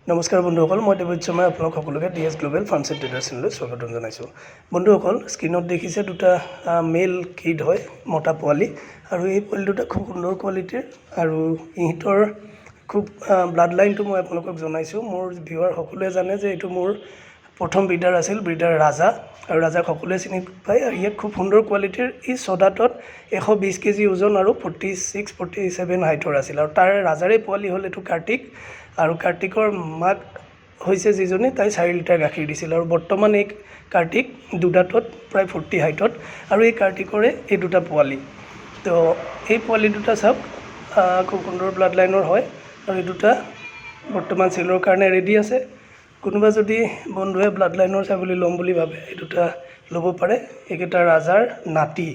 নমস্কাৰ বন্ধুসকল, মই দেৱজিৎ শৰ্মাই আপোনালোক সকলোকে DS global farms and traders চেনেললৈ স্বাগতম জনাইছোঁ। বন্ধুসকল, স্ক্ৰীনত দেখিছে দুটা মেল কিড হয়, মতা পোৱালি, আৰু এই পোৱালি দুটা খুব সুন্দৰ কোৱালিটিৰ, আৰু ইহঁতৰ খুব ব্লাড লাইনটো মই আপোনালোকক জনাইছোঁ। মোৰ ভিউৱাৰ সকলোৱে জানে যে এইটো মোৰ প্ৰথম ব্ৰিডাৰ আছিল, ব্ৰিডাৰ ৰাজা, আৰু ৰাজাক সকলোৱে চিনি পায়। আৰু ইয়াত খুব সুন্দৰ কোৱালিটিৰ ই ছদাতত 120 কেজি ওজন আৰু 46-47 হাইটৰ আছিল। আৰু তাৰ ৰাজাৰে পোৱালি হ'ল এইটো কাৰ্তিক, আৰু কাৰ্তিকৰ মাক হৈছে যিজনী, তাই 4 লিটাৰ গাখীৰ দিছিল। আৰু বৰ্তমান এই কাৰ্তিক দুদাঁতত প্ৰায় 40 হাইটত, আৰু এই কাৰ্তিকৰে এই দুটা পোৱালি। তো এই পোৱালি দুটা চাওক, খুব সুন্দৰ ব্লাড লাইনৰ হয়, আৰু এই দুটা বৰ্তমান চেলৰ কাৰণে ৰেডি আছে। কোনোবা যদি বন্ধুৱে ব্লাড লাইনৰ ছাগলী ল'ম বুলি ভাবে, এই দুটা ল'ব পাৰে। এইকেইটা ৰাজাৰ নাতি।